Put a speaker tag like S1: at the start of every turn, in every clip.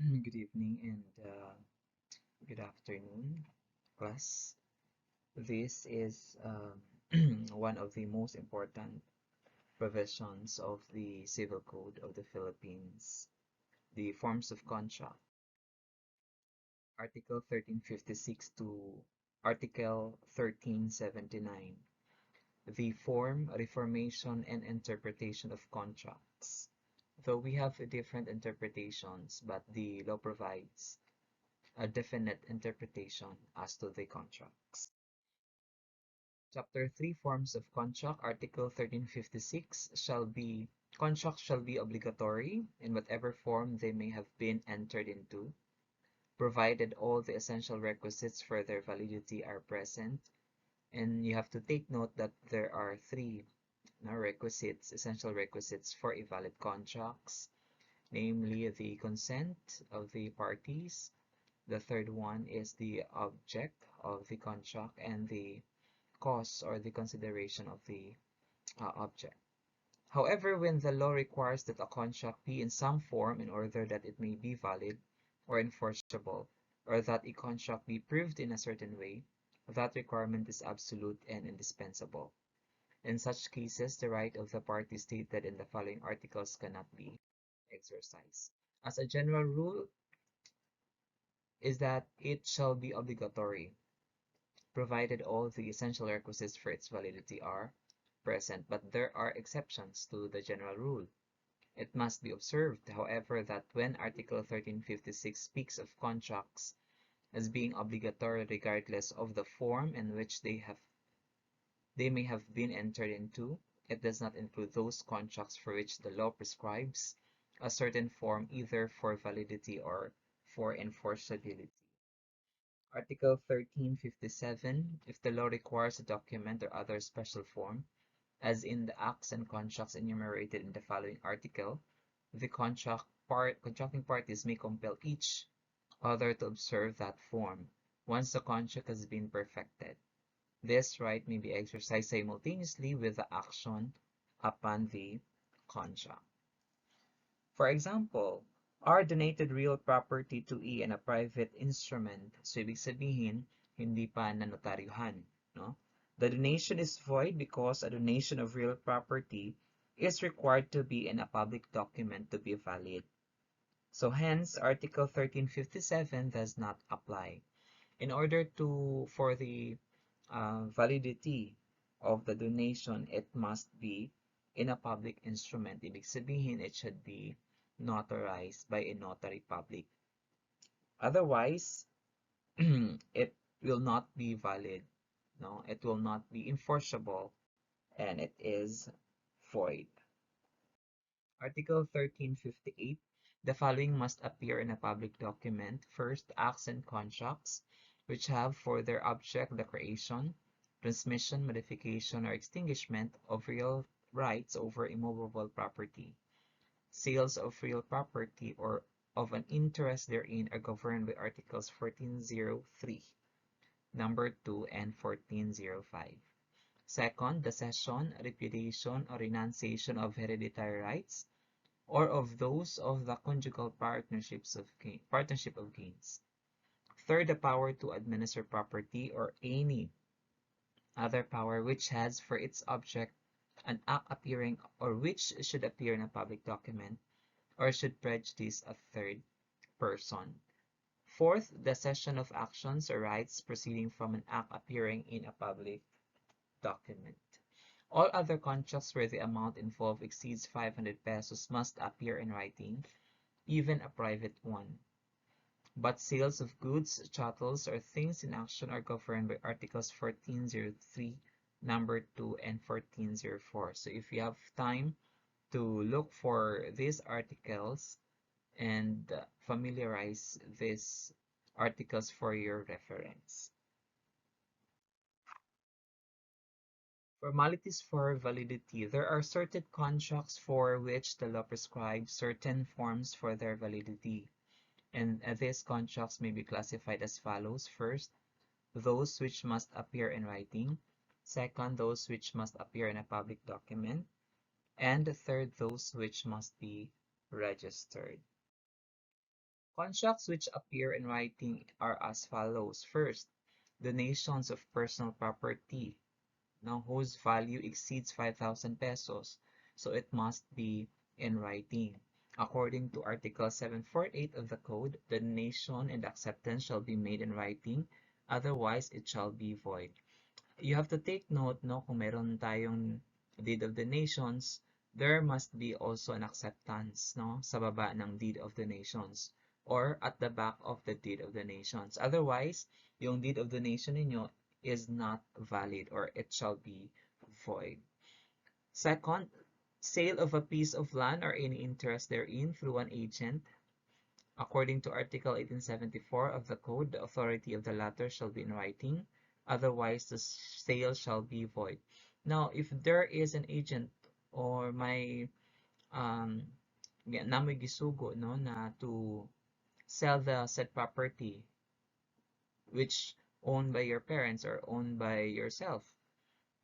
S1: Good evening and good afternoon, class. This is one of the most important provisions of the Civil Code of the Philippines, the forms of contract, Article 1356 to Article 1379, the form, reformation, and interpretation of contracts. Though we have different interpretations, but the law provides a definite interpretation as to the contracts. Chapter 3 Forms of Contract, Article 1356 contracts shall be obligatory in whatever form they may have been entered into, provided all the essential requisites for their validity are present. And you have to take note that there are three essential requisites for a valid contracts, namely the consent of the parties. The third one is the object of the contract and the cause or the consideration of the object. However, when the law requires that a contract be in some form in order that it may be valid or enforceable, or that a contract be proved in a certain way, that requirement is absolute and indispensable. In such cases, the right of the party stated in the following articles cannot be exercised. As a general rule, is that it shall be obligatory, provided all the essential requisites for its validity are present, but there are exceptions to the general rule. It must be observed, however, that when Article 1356 speaks of contracts as being obligatory regardless of the form in which they may have been entered into, it does not include those contracts for which the law prescribes a certain form either for validity or for enforceability. Article 1357, if the law requires a document or other special form, as in the acts and contracts enumerated in the following article, the contracting parties may compel each other to observe that form once the contract has been perfected. This right may be exercised simultaneously with the action upon the contract. For example, R donated real property to E in a private instrument. So, ibig sabihin, hindi pa nanotaryuhan, no? The donation is void because a donation of real property is required to be in a public document to be valid. So hence, Article 1357 does not apply. In order for the validity of the donation, it must be in a public instrument. Ibig sabihin, it should be notarized by a notary public. Otherwise, it will not be valid. No, it will not be enforceable and it is void. Article 1358. The following must appear in a public document. First, acts and contracts, which have for their object the creation, transmission, modification, or extinguishment of real rights over immovable property. Sales of real property or of an interest therein are governed by Articles 1403, number 2, and 1405. Second, the cession, repudiation, or renunciation of hereditary rights or of those of the conjugal partnership of gains. Third, the power to administer property or any other power which has for its object an act appearing or which should appear in a public document or should prejudice a third person. Fourth, the cession of actions or rights proceeding from an act appearing in a public document. All other contracts where the amount involved exceeds 500 pesos must appear in writing, even a private one. But sales of goods, chattels, or things in action are governed by Articles 1403, number 2, and 1404. So if you have time to look for these articles and familiarize these articles for your reference. Formalities for validity. There are certain contracts for which the law prescribes certain forms for their validity. And these contracts may be classified as follows. First, those which must appear in writing. Second, those which must appear in a public document. And third, those which must be registered. Contracts which appear in writing are as follows. First, donations of personal property, now whose value exceeds 5,000 pesos, so it must be in writing. According to Article 748 of the Code, the donation and acceptance shall be made in writing, otherwise it shall be void. You have to take note, no, kung meron tayong deed of donations, there must be also an acceptance, no, sa baba ng deed of donations or at the back of the deed of donations. Otherwise, yung deed of donation ninyo is not valid or it shall be void. Second, sale of a piece of land or any interest therein through an agent. According to Article 1874 of the Code, the authority of the latter shall be in writing, otherwise the sale shall be void. Now, if there is an agent or may namoy gisugo, no, na to sell the said property which owned by your parents or owned by yourself,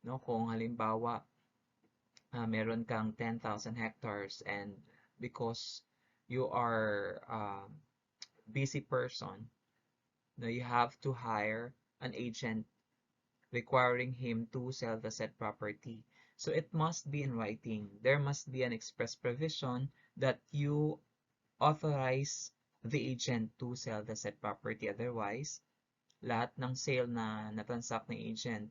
S1: no, kung halimbawa meron kang 10,000 hectares and because you are busy person, now you have to hire an agent requiring him to sell the said property. So it must be in writing. There must be an express provision that you authorize the agent to sell the said property. Otherwise, lahat ng sale na natransact ng agent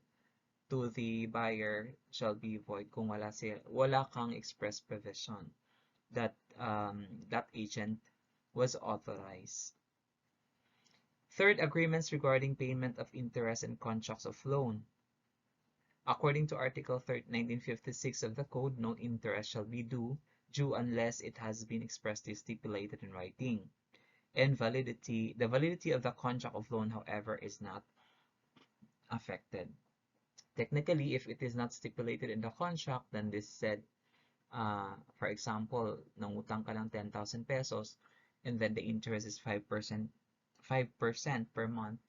S1: to the buyer shall be void kung wala kang express provision that that agent was authorized. Third, agreements regarding payment of interest and contracts of loan. According to Article 1956 of the Code, no interest shall be due unless it has been expressly stipulated in writing. And the validity of the contract of loan, however, is not affected. Technically, if it is not stipulated in the contract, then this said, for example, nangutang ka ng 10,000 pesos, and then the interest is 5%, 5% per month,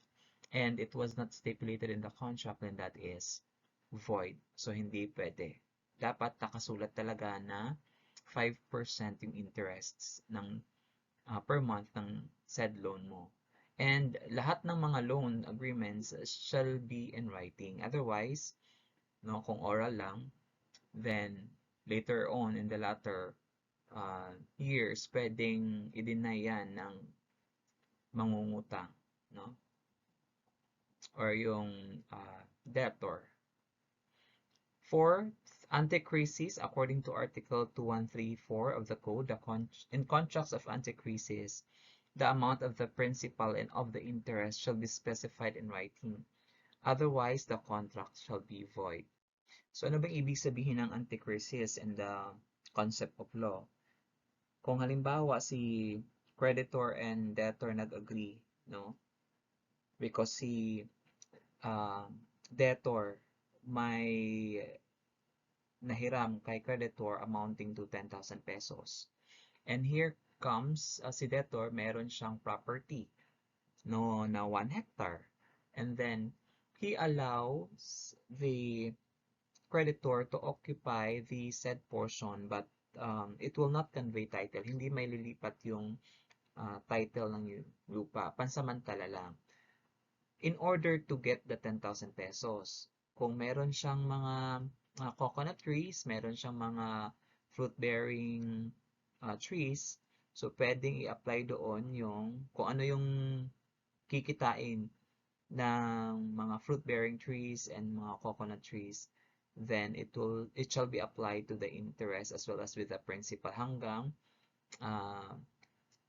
S1: and it was not stipulated in the contract, then that is void. So, hindi pwede. Dapat nakasulat talaga na 5% yung interests ng per month ng said loan mo. And lahat ng mga loan agreements shall be in writing. Otherwise, no, kung oral lang, then later on in the latter years, pwedeng i-deny yan ng mangungutang, no? Or yung debtor. Fourth, anticrisis, according to Article 2134 of the Code, in contracts of anticrisis, the amount of the principal and of the interest shall be specified in writing. Otherwise, the contract shall be void. So, ano bang ibig sabihin ng anticrisis in the concept of law? Kung halimbawa si creditor and debtor nag-agree, no? Because si debtor may nahiram kay creditor amounting to 10,000 pesos. And here comes si debtor, meron siyang property, no, na 1 hectare. And then he allows the creditor to occupy the said portion, but it will not convey title. Hindi may lilipat yung title ng lupa. Pansamantala lang. In order to get the 10,000 pesos, kung meron siyang mga coconut trees, meron siyang mga fruit-bearing trees, so pwedeng i-apply doon yung kung ano yung kikitain ng mga fruit-bearing trees and mga coconut trees, then it shall be applied to the interest as well as with the principal hanggang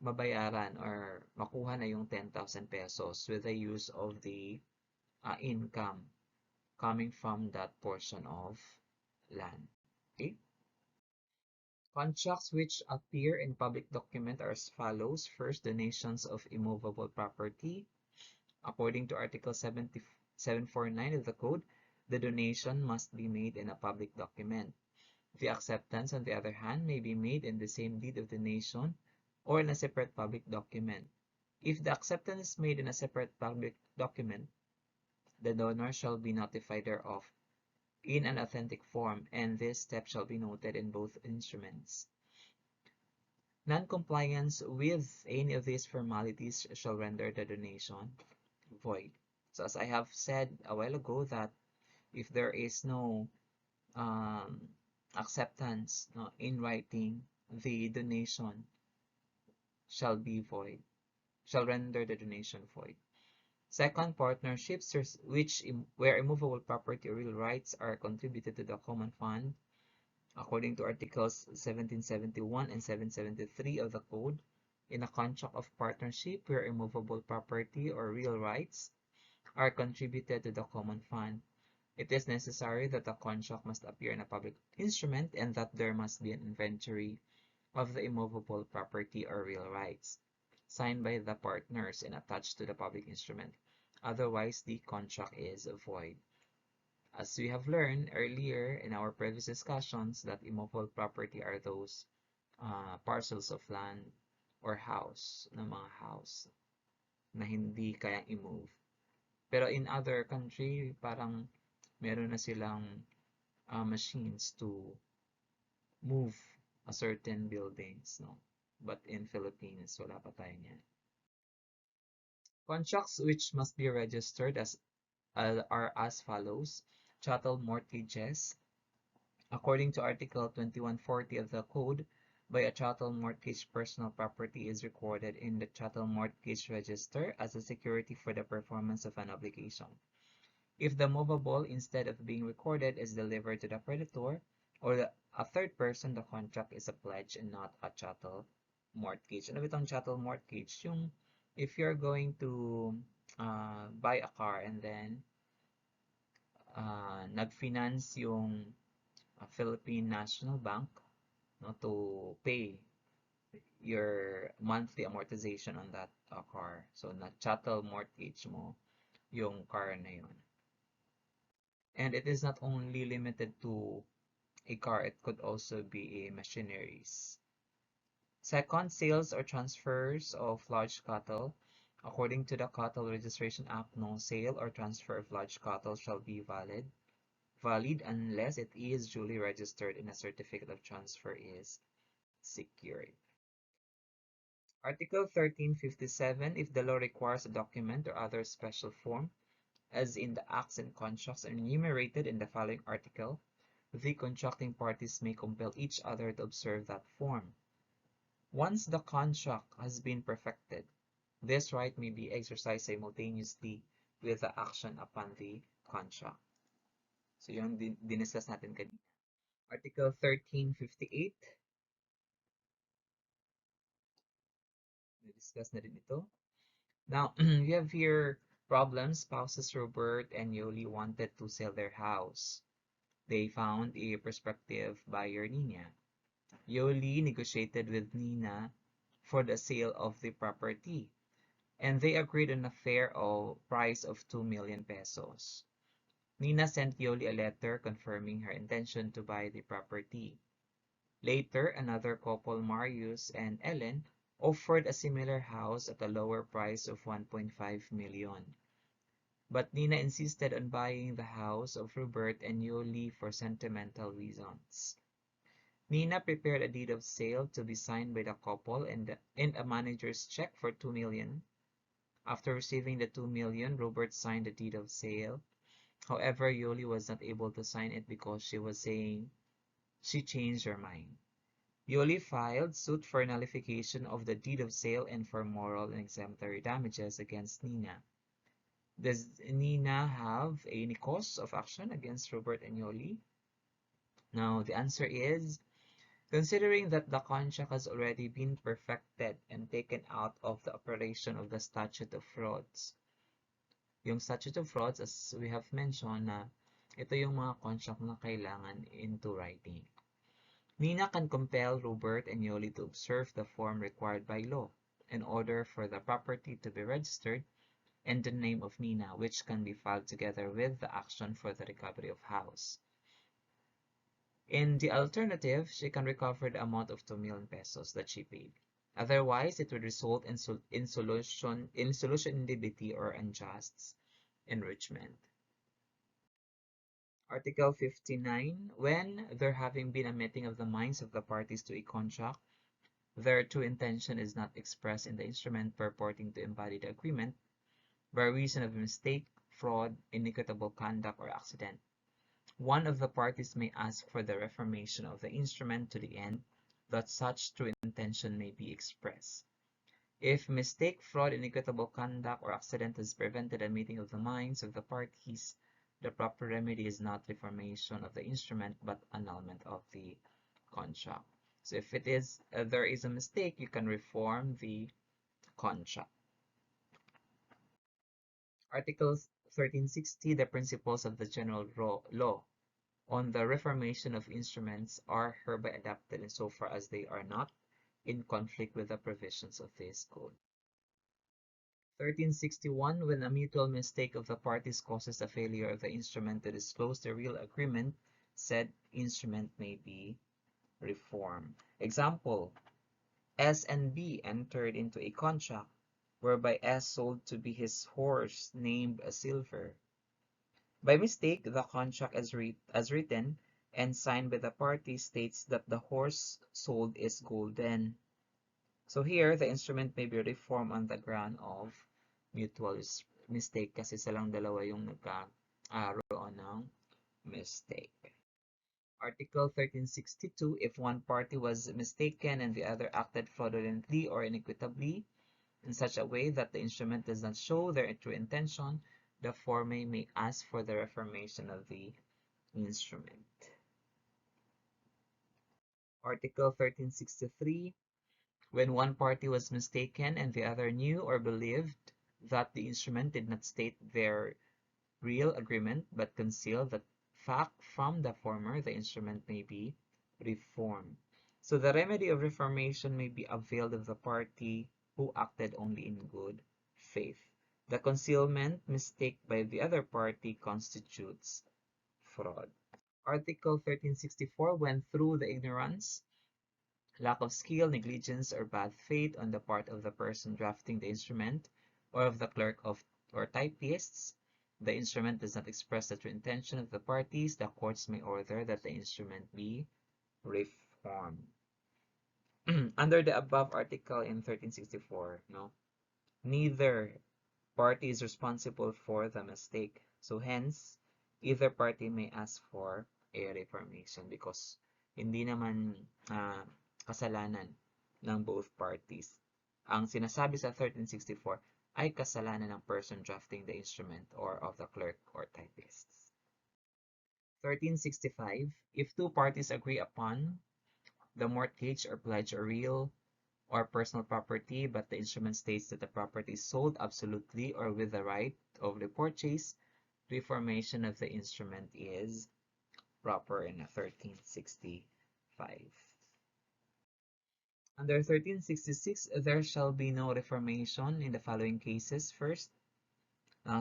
S1: mabayaran or makuha na yung 10,000 pesos with the use of the income coming from that portion of land. Okay? Contracts which appear in public document are as follows. First, donations of immovable property. According to Article 749 of the Code, the donation must be made in a public document. The acceptance, on the other hand, may be made in the same deed of donation or in a separate public document. If the acceptance is made in a separate public document, the donor shall be notified thereof in an authentic form, and this step shall be noted in both instruments. Non-compliance with any of these formalities shall render the donation void. So as I have said a while ago that if there is no um, acceptance no, in writing, the donation shall be void, shall render the donation void. Second, partnerships where immovable property or real rights are contributed to the common fund according to Articles 1771 and 773 of the Code. In a contract of partnership where immovable property or real rights are contributed to the common fund, it is necessary that the contract must appear in a public instrument and that there must be an inventory of the immovable property or real rights, signed by the partners and attached to the public instrument. Otherwise, the contract is void. As we have learned earlier in our previous discussions, that immovable property are those parcels of land or house, ng mga house na hindi kayang i-move. Pero in other country, parang meron na silang machines to move a certain buildings, no? But in Philippines, wala pa tayo niyan. Contracts which must be registered are as follows. Chattel mortgages. According to Article 2140 of the Code, by a chattel mortgage, personal property is recorded in the chattel mortgage register as a security for the performance of an obligation. If the movable, instead of being recorded, is delivered to the creditor or a third person, the contract is a pledge and not a chattel mortgage. Ano ba itong chattel mortgage? Yung if you're going to buy a car and then nag-finance yung Philippine National Bank no, to pay your monthly amortization on that car. So, na-chattel mortgage mo yung car na yun. And it is not only limited to a car, it could also be a machineries. Second, sales or transfers of large cattle. According to the Cattle Registration Act, no sale or transfer of large cattle shall be valid unless it is duly registered and a certificate of transfer is secured. Article 1357, if the law requires a document or other special form, as in the acts and contracts enumerated in the following article, the contracting parties may compel each other to observe that form. Once the contract has been perfected, this right may be exercised simultaneously with the action upon the contract. So yun diniscuss natin kanina. Article 1358, discuss na din ito. Now, we have here problems. Spouses Robert and Yoli wanted to sell their house. They found a prospective buyer, Nina. Yoli negotiated with Nina for the sale of the property, and they agreed on a fair price of 2 million pesos. Nina sent Yoli a letter confirming her intention to buy the property. Later, another couple, Marius and Ellen, offered a similar house at a lower price of 1.5 million. But Nina insisted on buying the house of Robert and Yoli for sentimental reasons. Nina prepared a deed of sale to be signed by the couple and a manager's check for 2 million. After receiving the 2 million, Robert signed the deed of sale. However, Yoli was not able to sign it because she was saying she changed her mind. Yoli filed suit for nullification of the deed of sale and for moral and exemplary damages against Nina. Does Nina have any cause of action against Robert and Yoli? Now, the answer is, considering that the contract has already been perfected and taken out of the operation of the statute of frauds. Yung statute of frauds, as we have mentioned, na ito yung mga contract na kailangan into writing. Nina can compel Robert and Yoli to observe the form required by law in order for the property to be registered in the name of Nina, which can be filed together with the action for the recovery of house. In the alternative, she can recover the amount of 2 million pesos that she paid. Otherwise, it would result in solution indemnity or unjust enrichment. Article 59. When there having been a meeting of the minds of the parties to a contract, their true intention is not expressed in the instrument purporting to embody the agreement by reason of mistake, fraud, inequitable conduct, or accident. One of the parties may ask for the reformation of the instrument to the end that such true intention may be expressed. If mistake, fraud, inequitable conduct, or accident has prevented a meeting of the minds of the parties, the proper remedy is not reformation of the instrument but annulment of the contract. So if there is a mistake, you can reform the contract. Article 1360, the principles of the general law on the reformation of instruments are hereby adapted insofar as they are not in conflict with the provisions of this code. 1361, when a mutual mistake of the parties causes the failure of the instrument to disclose the real agreement, said instrument may be reformed. Example, S and B entered into a contract whereby S sold to be his horse named Silver. By mistake, the contract as written and signed by the parties states that the horse sold is golden. So here, the instrument may be reformed on the ground of mutual mistake kasi silang dalawa yung nagkaroon ng mistake. Article 1362, if one party was mistaken and the other acted fraudulently or inequitably in such a way that the instrument does not show their true intention, the former may ask for the reformation of the instrument. Article 1363, when one party was mistaken and the other knew or believed that the instrument did not state their real agreement but concealed the fact from the former, the instrument may be reformed. So the remedy of reformation may be availed of the party who acted only in good faith. The concealment mistake by the other party constitutes fraud. Article 1364, when through the ignorance, lack of skill, negligence, or bad faith on the part of the person drafting the instrument or of the clerk or typists, the instrument does not express the true intention of the parties, the courts may order that the instrument be reformed. Under the above article in 1364, neither party is responsible for the mistake. So hence, either party may ask for a reformation because hindi naman kasalanan ng both parties. Ang sinasabi sa 1364 ay kasalanan ng person drafting the instrument or of the clerk or typists. 1365, if two parties agree upon the mortgage or pledge or real or personal property, but the instrument states that the property is sold absolutely or with the right of repurchase, reformation of the instrument is proper in 1365. Under 1366, there shall be no reformation in the following cases. First,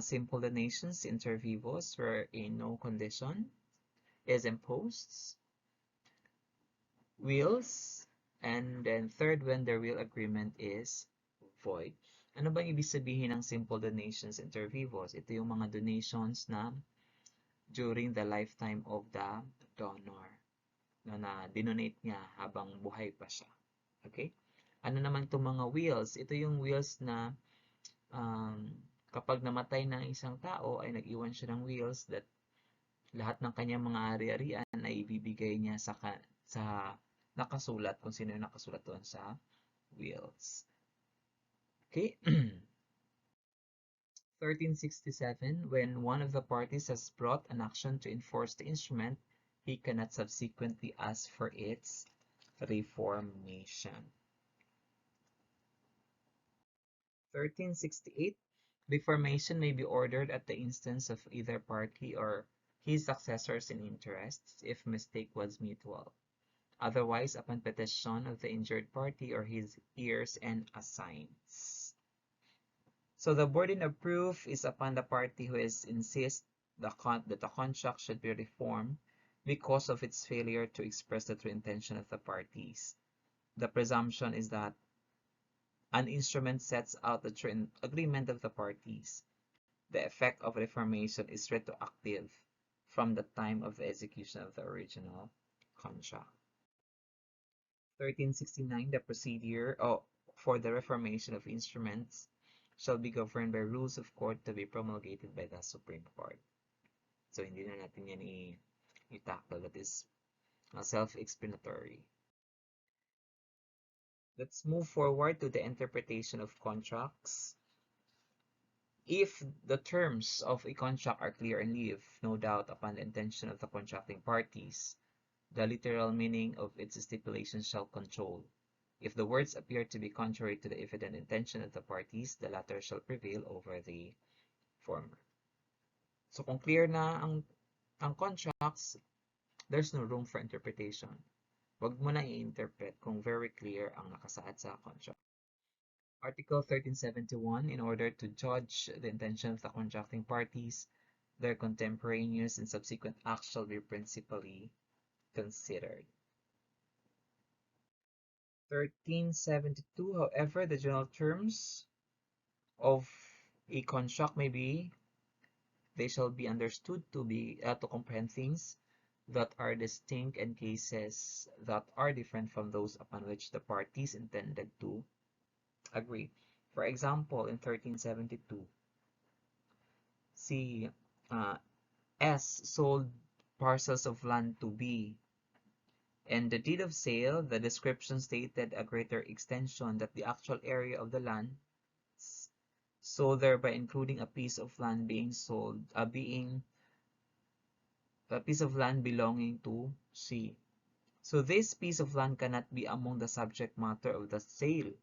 S1: simple donations inter vivos where no condition is imposed. Wills, and then third, when the real agreement is void. Ano bang ibig sabihin ng simple donations inter vivos? Ito yung mga donations na during the lifetime of the donor na dinonate niya habang buhay pa siya. Okay? Ano naman itong mga wills? Ito yung wills na kapag namatay ng isang tao ay nag-iwan siya ng wills that lahat ng kanyang mga ari-arian ay ibibigay niya sa nakasulat, kung sino yung nakasulat doon sa wills. Okay? 1367, when one of the parties has brought an action to enforce the instrument, he cannot subsequently ask for its reformation. 1368, reformation may be ordered at the instance of either party or his successors in interests if mistake was mutual. Otherwise, upon petition of the injured party or his heirs and assigns. So the burden of proof is upon the party who insists that the contract should be reformed because of its failure to express the true intention of the parties. The presumption is that an instrument sets out the true agreement of the parties. The effect of reformation is retroactive from the time of the execution of the original contract. 1369, the procedure for the reformation of instruments shall be governed by rules of court to be promulgated by the Supreme Court. So, hindi na natin yan i-tackle. That is self-explanatory. Let's move forward to the interpretation of contracts. If the terms of a contract are clear and leave no doubt upon the intention of the contracting parties, the literal meaning of its stipulations shall control. If the words appear to be contrary to the evident intention of the parties, the latter shall prevail over the former. So kung clear na ang contracts, there's no room for interpretation. Wag mo na i-interpret kung very clear ang nakasaad sa contract. Article 1371, in order to judge the intention of the contracting parties, their contemporaneous and subsequent acts shall be principally considered. 1372, however, the general terms of a contract may be, they shall be understood to comprehend things that are distinct and cases that are different from those upon which the parties intended to agree. For example, in 1372, see, S sold parcels of land to B. In the deed of sale, the description stated a greater extension than the actual area of the land, so thereby including a piece of land being sold, being a piece of land belonging to C. So this piece of land cannot be among the subject matter of the sale,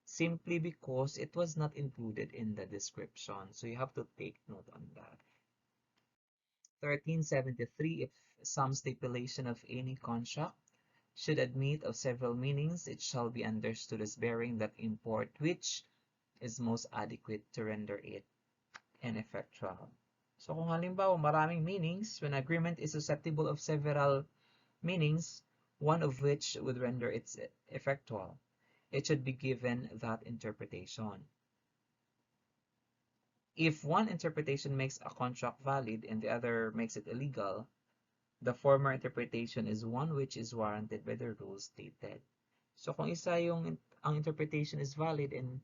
S1: simply because it was not included in the description. So you have to take note on that. 1373, if some stipulation of any contract should admit of several meanings, it shall be understood as bearing that import which is most adequate to render it ineffectual. So kung halimbawa maraming meanings, when agreement is susceptible of several meanings, one of which would render it effectual, it should be given that interpretation. If one interpretation makes a contract valid and the other makes it illegal, the former interpretation is one which is warranted by the rules stated. So kung isa ang interpretation is valid and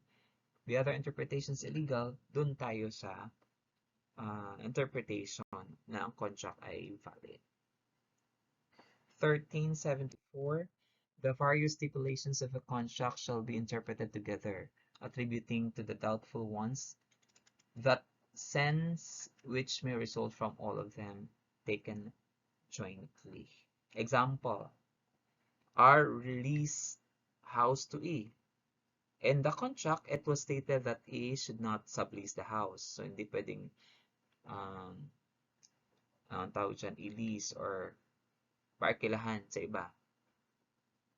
S1: the other interpretation is illegal, dun tayo sa interpretation na ang contract ay valid. 1374, the various stipulations of a contract shall be interpreted together, attributing to the doubtful ones that sense which may result from all of them taken jointly. Example, R released house to E. In the contract, it was stated that E should not sublease the house. So, hindi pwedeng tawag dyan, i-lease or parkilahan sa iba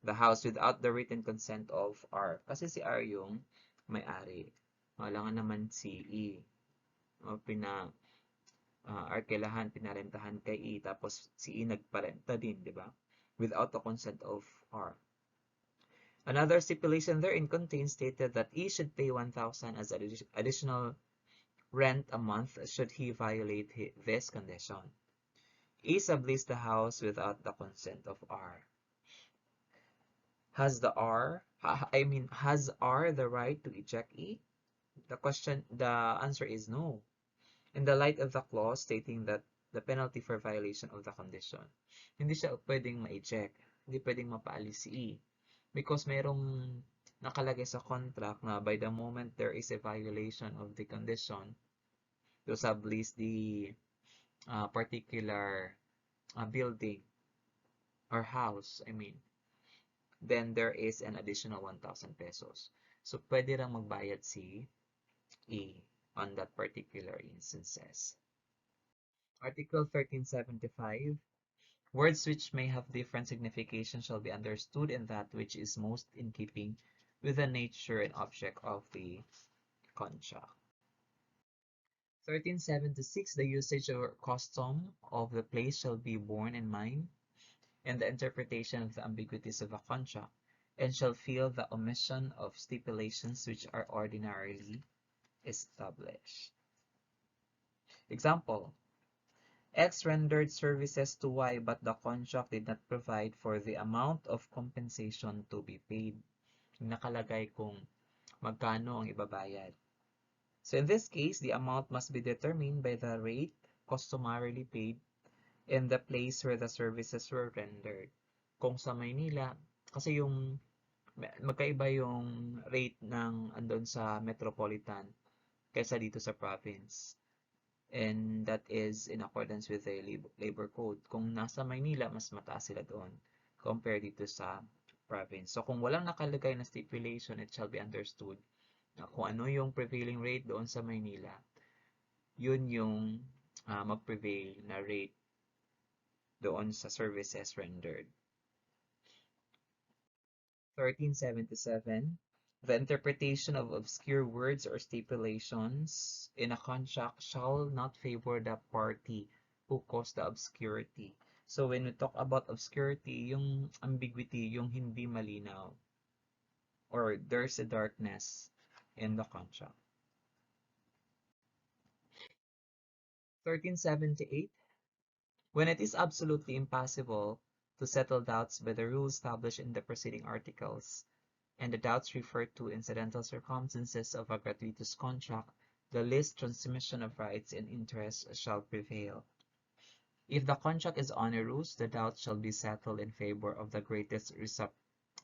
S1: the house without the written consent of R. Kasi si R yung may-ari. Wala nga naman si E. O arkilahan, pinarentahan kay E, tapos si E nagparenta din, di ba? Without the consent of R. Another stipulation therein contains stated that E should pay 1,000 as additional rent a month should he violate this condition. E subleased the house without the consent of R. Has R the right to eject E? The answer is no. In the light of the clause stating that the penalty for violation of the condition, hindi siya pwedeng ma-eject, hindi pwedeng mapaalis si E. Because mayroong nakalagay sa contract na by the moment there is a violation of the condition to sublease the particular building or house, then there is an additional 1,000 pesos. So, pwede lang magbayad si E on that particular instances. Article 1375, words which may have different signification shall be understood in that which is most in keeping with the nature and object of the contract. 1376, the usage or custom of the place shall be borne in mind in the interpretation of the ambiguities of a contract, and shall feel the omission of stipulations which are ordinarily established. Example, X rendered services to Y but the contract did not provide for the amount of compensation to be paid. Nakalagay kung magkano ang ibabayad. So in this case, the amount must be determined by the rate customarily paid in the place where the services were rendered. Kung sa Maynila, kasi yung magkaiba yung rate ng andon sa metropolitan kaysa dito sa province. And that is in accordance with the labor code. Kung nasa Maynila, mas mataas sila doon compared dito sa province. So kung walang nakalagay na stipulation, it shall be understood na kung ano yung prevailing rate doon sa Maynila, yun yung mag-prevail na rate doon sa services rendered. 1377, the interpretation of obscure words or stipulations in a contract shall not favor the party who caused the obscurity. So when we talk about obscurity, yung ambiguity, yung hindi malinaw, or there's a darkness in the contract. 1378, when it is absolutely impossible to settle doubts by the rules established in the preceding articles, and the doubts referred to incidental circumstances of a gratuitous contract, the least transmission of rights and interests shall prevail. If the contract is onerous, the doubt shall be settled in favor of the greatest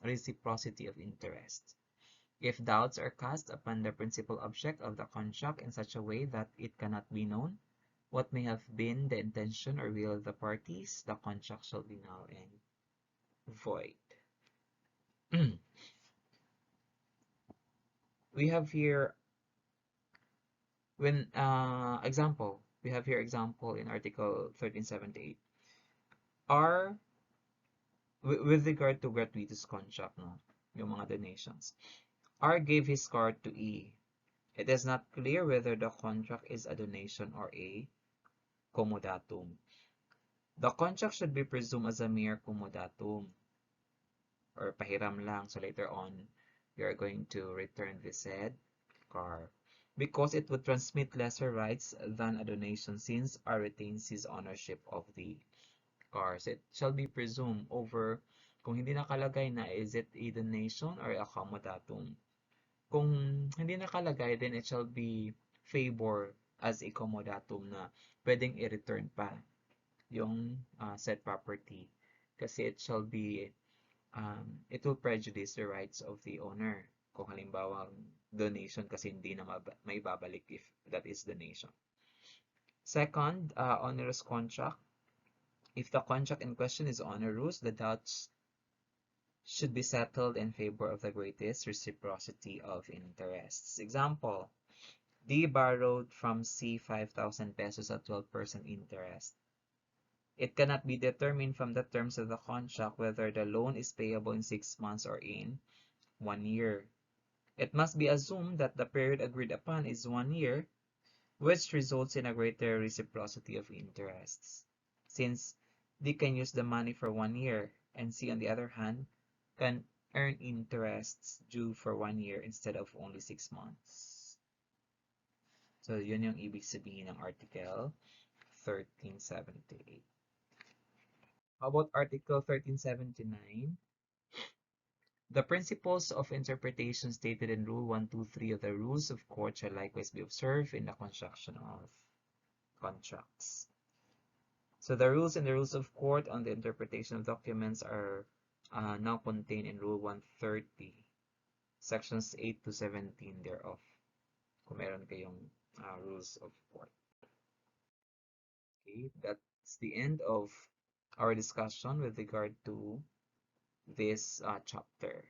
S1: reciprocity of interest. If doubts are cast upon the principal object of the contract in such a way that it cannot be known what may have been the intention or will of the parties, the contract shall be null and void. We have here when example, we have here example in Article 1378. R, with regard to gratuitous contract, no, yung mga donations. R gave his car to E. It is not clear whether the contract is a donation or a comodatum. The contract should be presumed as a mere comodatum or pahiram lang. So later on, we are going to return the said car because it would transmit lesser rights than a donation since R retains his ownership of the car. So it shall be presumed over kung hindi nakalagay na is it a donation or a comodatum. Kung hindi nakalagay, then it shall be favor as a comodatum na pwedeng i-return pa yung said property kasi it shall be it will prejudice the rights of the owner kung halimbawa donation kasi hindi na may babalik if that is donation. Second, onerous contract. If the contract in question is onerous, the doubts should be settled in favor of the greatest reciprocity of interests. Example, D borrowed from C 5,000 pesos at 12% interest. It cannot be determined from the terms of the contract whether the loan is payable in 6 months or in 1 year. It must be assumed that the period agreed upon is 1 year, which results in a greater reciprocity of interests, since D can use the money for 1 year, and C, on the other hand, can earn interests due for 1 year instead of only 6 months. So, yun yung ibig sabihin ng Article 1378. How about Article 1379? The principles of interpretation stated in Rule 123 of the Rules of Court shall likewise be observed in the construction of contracts. So the rules in the Rules of Court on the interpretation of documents are now contained in Rule 130, sections 8 to 17 thereof, kung meron kayong Rules of Court. Okay, that's the end of our discussion with regard to this chapter.